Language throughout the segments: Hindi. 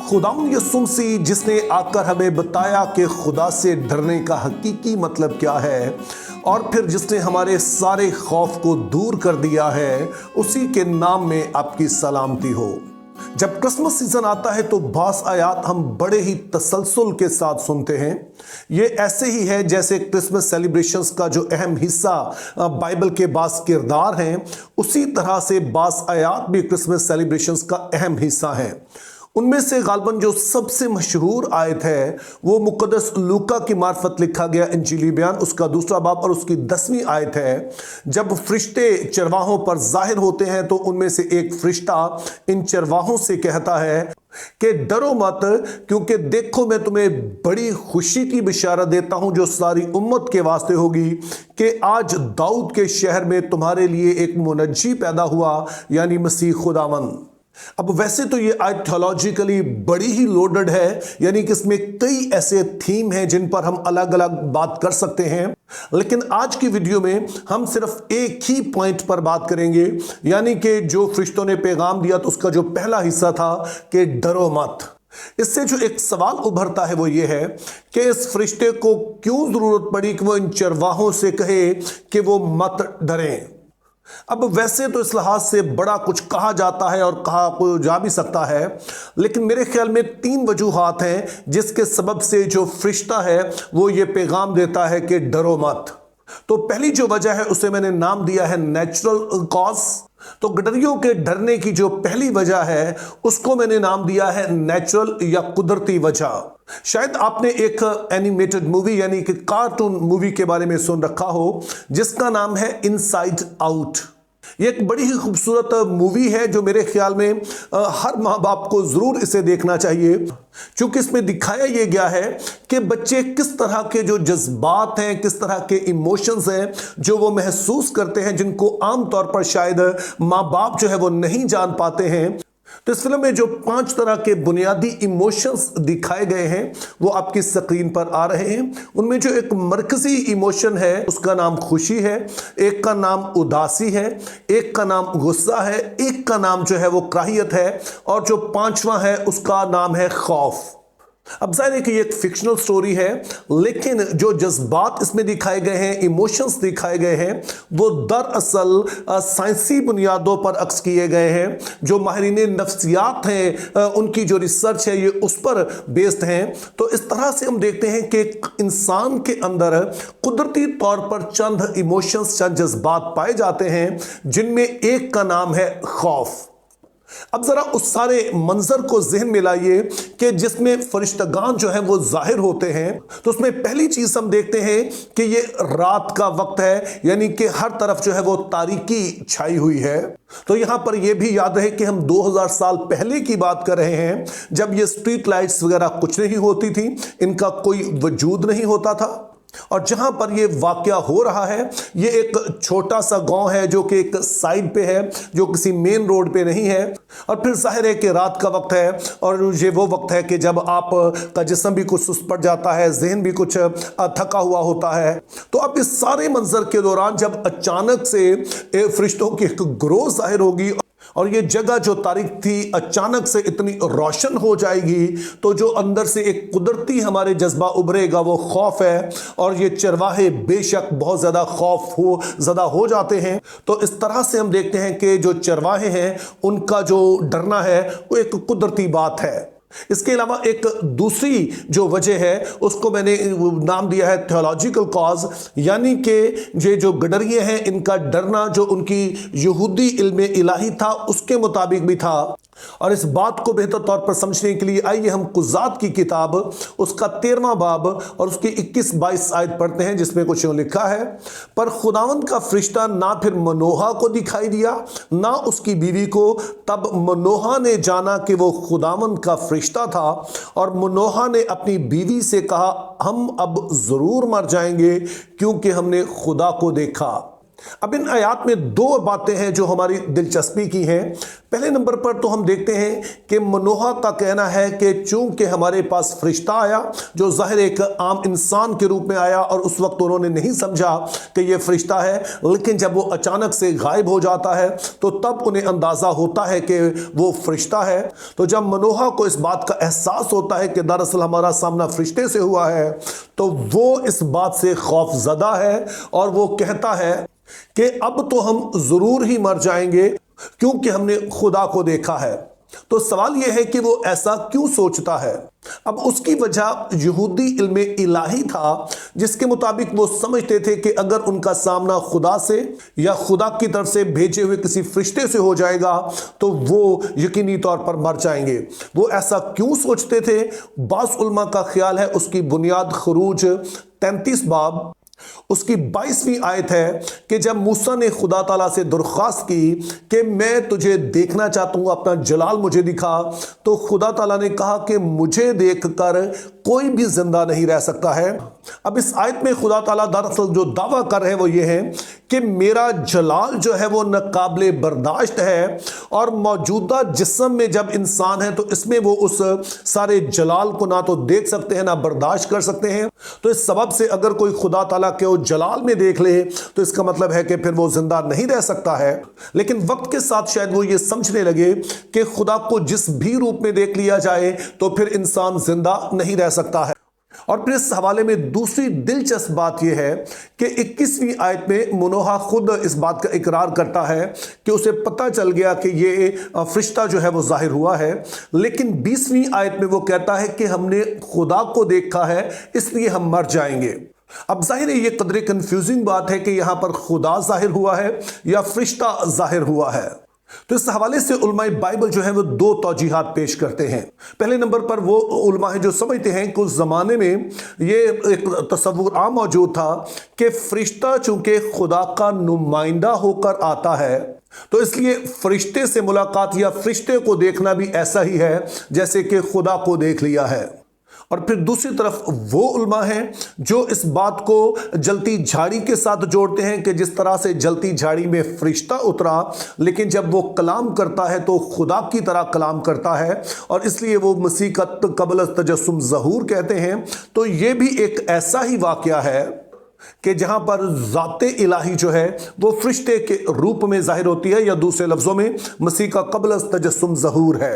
खुदावंद यीशु मसीह जिसने आकर हमें बताया कि खुदा से डरने का हकीकी मतलब क्या है और फिर जिसने हमारे सारे खौफ को दूर कर दिया है, उसी के नाम में आपकी सलामती हो। जब क्रिसमस सीजन आता है तो बास आयात हम बड़े ही तसलसल के साथ सुनते हैं। ये ऐसे ही है जैसे क्रिसमस सेलिब्रेशंस का जो अहम हिस्सा बाइबल के बास किरदार हैं, उसी तरह से बास आयात भी क्रिसमस सेलिब्रेशंस का अहम हिस्सा है। उनमें से गालबन जो सबसे मशहूर आयत है वो मुकद्दस लूका की मार्फत लिखा गया इंजीली बयान उसका 2 बाब और उसकी 10वीं आयत है। जब फरिश्ते चरवाहों पर जाहिर होते हैं तो उनमें से एक फरिश्ता इन चरवाहों से कहता है कि डरो मत, क्योंकि देखो मैं तुम्हें बड़ी खुशी की बिशारत देता हूं जो सारी उम्मत के वास्ते होगी कि आज दाऊद के शहर में तुम्हारे लिए एक मुनज्जी पैदा हुआ, यानी मसीह खुदावंद। अब वैसे तो ये आयत थियोलॉजिकली बड़ी ही लोडेड है, यानी कि इसमें कई ऐसे थीम हैं जिन पर हम अलग अलग बात कर सकते हैं, लेकिन आज की वीडियो में हम सिर्फ एक ही पॉइंट पर बात करेंगे, यानी कि जो फरिश्तों ने पैगाम दिया तो उसका जो पहला हिस्सा था कि डरो मत। इससे जो एक सवाल उभरता है वो ये है कि इस फरिश्ते को क्यों जरूरत पड़ी कि वो इन चरवाहों से कहे कि वो मत डरें। अब वैसे तो इस लिहाज से बड़ा कुछ कहा जाता है और कहा को जा भी सकता है, लेकिन मेरे ख्याल में 3 वजूहात हैं जिसके सबब से जो फरिश्ता है वो ये पैगाम देता है कि डरो मत। तो पहली जो वजह है उसे मैंने नाम दिया है नेचुरल कॉज। तो गडरियों के डरने की जो पहली वजह है उसको मैंने नाम दिया है नेचुरल या कुदरती वजह। शायद आपने एक एनिमेटेड मूवी यानी कि कार्टून मूवी के बारे में सुन रखा हो जिसका नाम है इनसाइड आउट। ये एक बड़ी ही खूबसूरत मूवी है जो मेरे ख्याल में हर माँ बाप को जरूर इसे देखना चाहिए, क्योंकि इसमें दिखाया यह गया है कि बच्चे किस तरह के जो जज्बात हैं, किस तरह के इमोशंस हैं जो वो महसूस करते हैं, जिनको आमतौर पर शायद माँ बाप जो है वो नहीं जान पाते हैं। तो इस फिल्म में जो 5 तरह के बुनियादी इमोशंस दिखाए गए हैं वो आपकी स्क्रीन पर आ रहे हैं। उनमें जो एक मरकजी इमोशन है उसका नाम खुशी है, एक का नाम उदासी है, एक का नाम गुस्सा है, एक का नाम जो है वो कराहियत है, और जो 5वां है उसका नाम है खौफ। अब जाहिर है कि ये एक फिक्शनल स्टोरी है, लेकिन जो जज्बात इसमें दिखाए गए हैं, इमोशंस दिखाए गए हैं, वो दरअसल साइंसी बुनियादों पर अक्स किए गए हैं। जो माहिरीन नफ्सियात हैं उनकी जो रिसर्च है ये उस पर बेस्ड हैं। तो इस तरह से हम देखते हैं कि इंसान के अंदर कुदरती तौर पर चंद इमोशंस, चंद जज्बात पाए जाते हैं, जिनमें एक का नाम है खौफ। अब जरा उस सारे मंजर को ज़हन में लाइए कि जिसमें फरिश्तगान जो है वो जाहिर होते हैं। तो उसमें पहली चीज हम देखते हैं कि ये रात का वक्त है, यानी कि हर तरफ जो है वो तारीकी छाई हुई है। तो यहां पर यह भी याद रहे कि हम 2000 साल पहले की बात कर रहे हैं, जब ये स्ट्रीट लाइट्स वगैरह कुछ नहीं होती थी, इनका कोई वजूद नहीं होता था। और जहां पर ये वाकया हो रहा है ये एक छोटा सा गांव है जो कि एक साइड पे है, जो किसी मेन रोड पे नहीं है। और फिर जाहिर है कि रात का वक्त है और ये वो वक्त है कि जब आप का जिस्म भी कुछ सुस्त पड़ जाता है, जहन भी कुछ थका हुआ होता है। तो अब इस सारे मंजर के दौरान जब अचानक से फरिश्तों की एक ग्रोह जाहिर होगी और ये जगह जो तारीक थी अचानक से इतनी रोशन हो जाएगी, तो जो अंदर से एक कुदरती हमारे जज्बा उभरेगा वो खौफ है। और ये चरवाहे बेशक बहुत ज़्यादा ज़्यादा हो जाते हैं। तो इस तरह से हम देखते हैं कि जो चरवाहे हैं उनका जो डरना है वो एक कुदरती बात है। इसके अलावा एक दूसरी जो वजह है उसको मैंने नाम दिया है थियोलॉजिकल कॉज, यानी कि ये जो गडरिये हैं इनका डरना जो उनकी यहूदी इल्मे इलाही था उसके मुताबिक भी था। और इस बात को बेहतर तौर पर समझने के लिए आइए हम कुज़ात की किताब उसका 13वां बाब और उसकी 21-22 आयत पढ़ते हैं, जिसमें कुछ यूं लिखा है, पर खुदावंद का फरिश्ता ना फिर मनोहा को दिखाई दिया ना उसकी बीवी को। तब मनोहा ने जाना कि वो खुदावंद का फरिश्ता था, और मनोहा ने अपनी बीवी से कहा हम अब जरूर मर जाएंगे क्योंकि हमने खुदा को देखा। अब इन आयात में दो बातें हैं जो हमारी दिलचस्पी की हैं। पहले नंबर पर तो हम देखते हैं कि मनोहा का कहना है कि चूंकि हमारे पास फरिश्ता आया जो ज़ाहिर एक आम इंसान के रूप में आया, और उस वक्त उन्होंने नहीं समझा कि यह फरिश्ता है, लेकिन जब वो अचानक से गायब हो जाता है तो तब उन्हें अंदाज़ा होता है कि वो फरिश्ता है। तो जब मनोहा को इस बात का एहसास होता है कि दरअसल हमारा सामना फरिश्ते से हुआ है, तो वो इस बात से खौफजदा है और वो कहता है कि अब तो हम ज़रूर ही मर जाएंगे क्योंकि हमने खुदा को देखा है। तो सवाल यह है कि वो ऐसा क्यों सोचता है। अब उसकी वजह यहूदी इल्म इलाही था, जिसके मुताबिक वो समझते थे कि अगर उनका सामना खुदा से या खुदा की तरफ से भेजे हुए किसी फरिश्ते से हो जाएगा तो वो यकीनी तौर पर मर जाएंगे। वो ऐसा क्यों सोचते थे? बास उलमा का ख्याल है उसकी बुनियाद खुरूज 33 बाब उसकी 22वीं आयत है कि जब मूसा ने खुदा ताला से दरख्वास्त की कि मैं तुझे देखना चाहता हूँ, अपना जलाल मुझे दिखा, तो खुदा ताला ने कहा कि मुझे देखकर कोई भी जिंदा नहीं रह सकता है। अब इस आयत में खुदा ताला दरअसल जो दावा कर रहे हैं वो ये है कि मेरा जलाल जो है वो नाकाबिले बर्दाश्त है, और मौजूदा जिस्म में जब इंसान है तो इसमें वो उस सारे जलाल को ना तो देख सकते हैं ना बर्दाश्त कर सकते हैं। तो इस सबब से अगर कोई खुदा ताला के वो जलाल में देख ले तो इसका मतलब है कि फिर वो जिंदा नहीं रह सकता है। लेकिन वक्त के साथ शायद वो ये समझने लगे कि खुदा को जिस भी रूप में देख लिया जाए तो फिर इंसान जिंदा नहीं रह सकता है। और फिर इस हवाले में दूसरी दिलचस्प बात यह है कि 21वीं आयत में मनोहा खुद इस बात का इकरार करता है कि उसे पता चल गया कि ये फरिश्ता जो है वो जाहिर हुआ है, लेकिन 20वीं आयत में वो कहता है कि हमने खुदा को देखा है इसलिए हम मर जाएंगे। अब जाहिर है ये कदरे कंफ्यूजिंग बात है कि यहां पर खुदा जाहिर हुआ है या फरिश्ता जाहिर हुआ है। तो इस हवाले से उलमाए बाइबल जो है वो दो तौजीहात पेश करते हैं। पहले नंबर पर वो उलमा है जो समझते हैं कि उस ज़माने में ये एक तसव्वुर आम मौजूद था कि फरिश्ता चूंकि खुदा का नुमाइंदा होकर आता है तो इसलिए फरिश्ते से मुलाकात या फरिश्ते को देखना भी ऐसा ही है जैसे कि खुदा को देख लिया है। और फिर दूसरी तरफ वो उलमा हैं जो इस बात को जलती झाड़ी के साथ जोड़ते हैं कि जिस तरह से जलती झाड़ी में फरिश्ता उतरा, लेकिन जब वो कलाम करता है तो खुदा की तरह कलाम करता है, और इसलिए वो मसीह का कबल तजस्सुम ज़हूर कहते हैं। तो ये भी एक ऐसा ही वाक़या है कि जहां पर ज़ाते इलाही जो है वो फरिश्ते के रूप में जाहिर होती है, या दूसरे लफ्ज़ों में मसीह का कबल तजस्सुम ज़हूर है।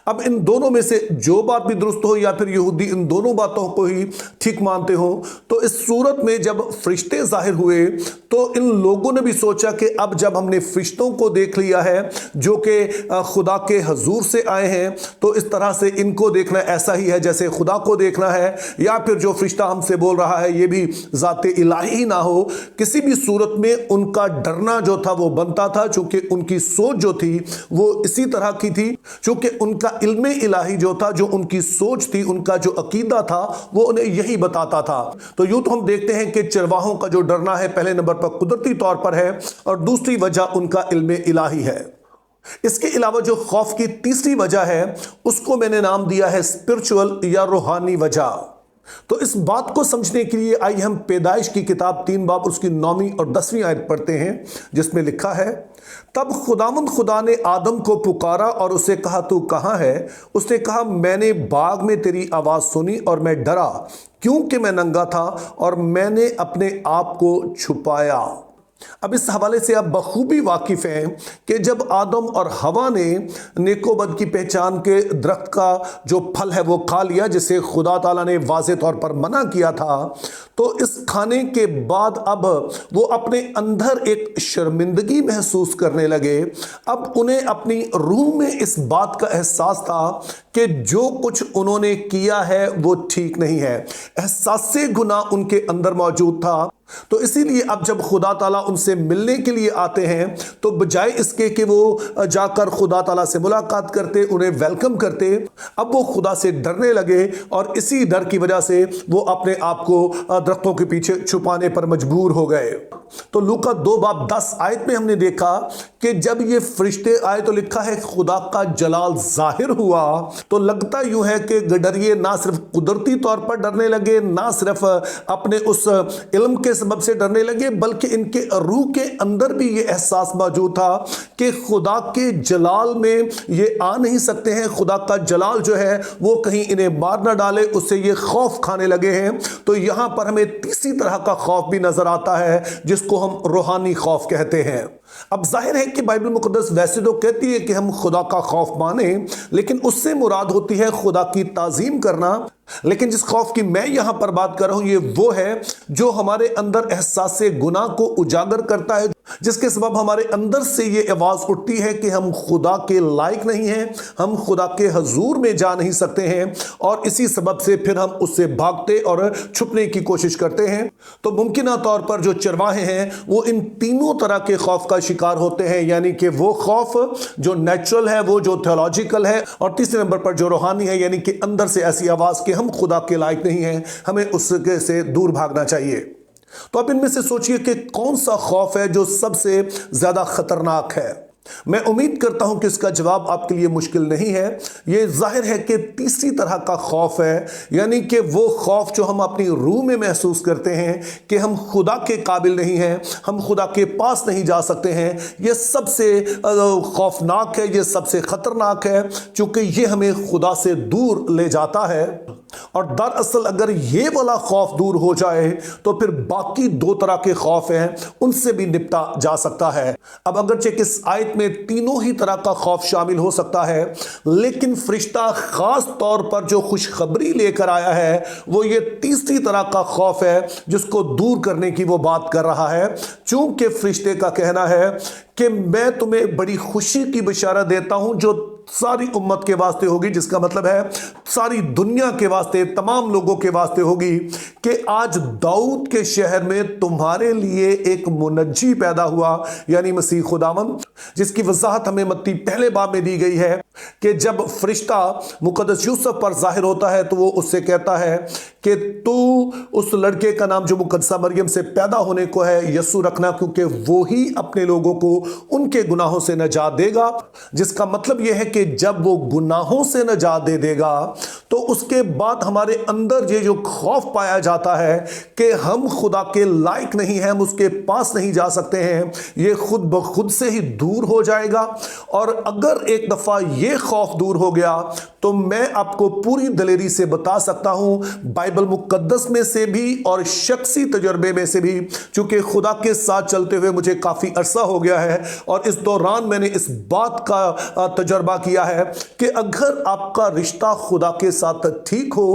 अब इन दोनों में से जो बात भी दुरुस्त हो या फिर यहूदी इन दोनों बातों को ही ठीक मानते हो, तो इस सूरत में जब फरिश्ते जाहिर हुए तो इन लोगों ने भी सोचा कि अब जब हमने फरिश्तों को देख लिया है जो कि खुदा के हजूर से आए हैं, तो इस तरह से इनको देखना ऐसा ही है जैसे खुदा को देखना है, या फिर जो फरिश्ता हमसे बोल रहा है ये भी ज़ाते इलाही ही ना हो। किसी भी सूरत में उनका डरना जो था वो बनता था, चूंकि उनकी सोच जो थी वो इसी तरह की थी, चूंकि उनका इल्मे इलाही जो था, जो उनकी सोच थी, उनका जो अकीदा था वो उन्हें यही बताता था। तो यूं तो हम देखते हैं कि चरवाहों का जो डरना है पहले नंबर पर कुदरती तौर पर है, और दूसरी वजह उनका इल्मे इलाही है। इसके अलावा जो खौफ की तीसरी वजह है उसको मैंने नाम दिया है स्पिरिचुअल या रूहानी वजह। तो इस बात को समझने के लिए आइए हम पैदाइश की किताब 3 बाब उसकी 9वीं और 10वीं आयत पढ़ते हैं, जिसमें लिखा है, तब खुदावंद खुदा ने आदम को पुकारा और उसे कहा तू कहाँ है? उसने कहा मैंने बाग में तेरी आवाज़ सुनी और मैं डरा क्योंकि मैं नंगा था और मैंने अपने आप को छुपाया। अब इस हवाले से आप बखूबी वाकिफ हैं कि जब आदम और हवा ने नेकोबद की पहचान के दरख्त का जो फल है वो खा लिया, जिसे खुदा ताला ने वाज़े तौर पर मना किया था, तो इस खाने के बाद अब वो अपने अंदर एक शर्मिंदगी महसूस करने लगे। अब उन्हें अपनी रूह में इस बात का एहसास था कि जो कुछ उन्होंने किया है वो ठीक नहीं है। एहसास गुनाह उनके अंदर मौजूद था। तो इसीलिए अब जब खुदा ताला उनसे मिलने के लिए आते हैं तो बजाय इसके कि वो जाकर खुदा ताला से मुलाकात करते, उन्हें वेलकम करते, अब वो खुदा से डरने लगे, और इसी डर की वजह से वो अपने आप को दरख्तों के पीछे छुपाने पर मजबूर हो गए। तो लूका 2 बाब 10 आयत में हमने देखा कि जब ये फरिश्ते आए तो लिखा है खुदा का जलाल जाहिर हुआ, तो लगता यूं है कि गडरिये ना सिर्फ कुदरती तौर पर डरने लगे, ना सिर्फ अपने उस इल्म के सबब से डरने लगे, बल्कि इनके रूह के अंदर भी ये एहसास मौजूद था कि खुदा के जलाल में ये आ नहीं सकते हैं, खुदा का जलाल जो है वो कहीं इन्हें मार ना डाले, उससे ये खौफ खाने लगे हैं। तो यहां पर हमें तीसरी तरह का खौफ भी नजर आता है जिसको हम रूहानी खौफ कहते हैं। अब जाहिर है कि बाइबल मुकद्दस वैसे तो कहती है कि हम खुदा का खौफ माने, लेकिन उससे मुराद होती है खुदा की ताजीम करना। लेकिन जिस खौफ की मैं यहां पर बात कर रहा हूं ये वो है जो हमारे अंदर एहसास गुनाह को उजागर करता है, जिसके सबब हमारे अंदर से ये आवाज उठती है कि हम खुदा के लायक नहीं हैं, हम खुदा के हजूर में जा नहीं सकते हैं, और इसी सबब से फिर हम उससे भागते और छुपने की कोशिश करते हैं। तो मुमकिन तौर पर जो चरवाहे हैं वो इन तीनों तरह के खौफ का शिकार होते हैं, यानी कि वो खौफ जो नेचुरल है, वो जो थियोलॉजिकल है, और तीसरे नंबर पर जो रूहानी है, यानी कि अंदर से ऐसी आवाज कि हम खुदा के लायक नहीं हैं, हमें उसके से दूर भागना चाहिए। तो अब इनमें से सोचिए कि कौन सा खौफ है जो सबसे ज्यादा खतरनाक है। मैं उम्मीद करता हूं कि इसका जवाब आपके लिए मुश्किल नहीं है। यह जाहिर है कि तीसरी तरह का खौफ है, यानी कि वो खौफ जो हम अपनी रूह में महसूस करते हैं कि हम खुदा के काबिल नहीं हैं, हम खुदा के पास नहीं जा सकते हैं। यह सबसे खौफनाक है, यह सबसे खतरनाक है, क्योंकि यह हमें खुदा से दूर ले जाता है। और दरअसल अगर ये वाला खौफ दूर हो जाए तो फिर बाकी दो तरह के खौफ हैं उनसे भी निपटा जा सकता है। अब अगरचे इस आयत में तीनों ही तरह का खौफ शामिल हो सकता है, लेकिन फरिश्ता खास तौर पर जो खुशखबरी लेकर आया है वो ये तीसरी तरह का खौफ है जिसको दूर करने की वो बात कर रहा है। चूंकि फरिश्ते का कहना है कि मैं तुम्हें बड़ी खुशी की बशारत देता हूं जो सारी उम्मत के वास्ते होगी, जिसका मतलब है सारी दुनिया के वास्ते, तमाम लोगों के वास्ते होगी, कि आज दाऊद के शहर में तुम्हारे लिए एक मुनज्जी पैदा हुआ, यानी मसीह खुदावंद, जिसकी वजाहत हमें मत्ती पहले बाब में दी गई है कि जब फरिश्ता मुकद्दस यूसुफ पर जाहिर होता है तो वो उससे कहता है कि तू उस लड़के का नाम जो मुकद्दसा मरियम से पैदा होने को है यस्सु रखना, क्योंकि वो ही अपने लोगों को उनके गुनाहों से नजात देगा। जिसका मतलब यह है कि जब वो गुनाहों से नजात दे देगा तो उसके बाद हमारे अंदर ये जो खौफ पाया जाता है कि हम खुदा के लायक नहीं हैं, हम उसके पास नहीं जा सकते हैं, ये खुद ब खुद से ही दूर हो जाएगा। और अगर एक दफा ये खौफ दूर हो गया तो मैं आपको पूरी दलेरी से बता सकता हूं, बाइबल मुकद्दस में से भी और शख्सी तजुर्बे में से भी, चूंकि खुदा के साथ चलते हुए मुझे काफी अरसा हो गया है और इस दौरान मैंने इस बात का तजुर्बा किया है कि अगर आपका रिश्ता खुदा के साथ ठीक हो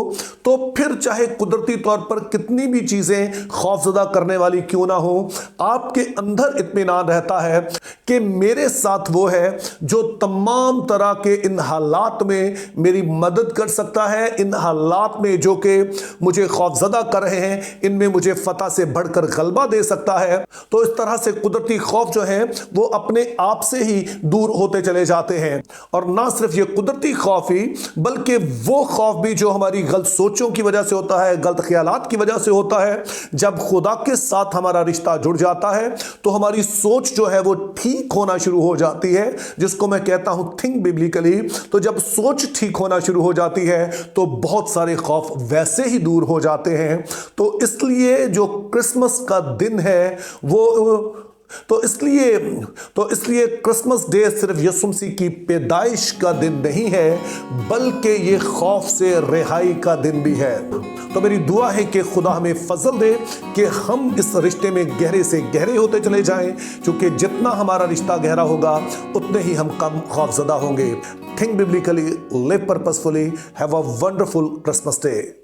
तो फिर चाहे कुदरती तौर पर कितनी भी चीजें खौफजदा करने वाली क्यों ना हो, आपके अंदर इत्मीनान रहता है कि मेरे साथ वो है जो तमाम तरह के इन हालात में मेरी मदद कर सकता है, इन हालात में जो कि मुझे खौफजदा कर रहे हैं इनमें मुझे फतह से बढ़कर गलबा दे सकता है। तो इस तरह से कुदरती खौफ जो है वो अपने आप से ही दूर होते चले जाते हैं। और ना सिर्फ ये कुदरती खौफ ही बल्कि वो खौफ भी जो हमारी गलत सोचों की वजह से होता है, गलत ख्यालात की वजह से होता है। जब खुदा के साथ हमारा रिश्ता जुड़ जाता है तो हमारी सोच जो है वो ठीक होना शुरू हो जाती है, जिसको मैं कहता हूं थिंक बिब्लिकली। तो जब सोच ठीक होना शुरू हो जाती है तो बहुत सारे खौफ वैसे ही दूर हो जाते हैं। तो इसलिए जो क्रिसमस का दिन है वो तो इसलिए क्रिसमस डे सिर्फ यीशु मसीह की पैदाइश का दिन नहीं है बल्कि ये खौफ से रिहाई का दिन भी है। तो मेरी दुआ है कि खुदा हमें फजल दे कि हम इस रिश्ते में गहरे से गहरे होते चले जाएं, क्योंकि जितना हमारा रिश्ता गहरा होगा उतने ही हम कम खौफजदा होंगे। Think biblically, live purposefully, have a wonderful Christmas day.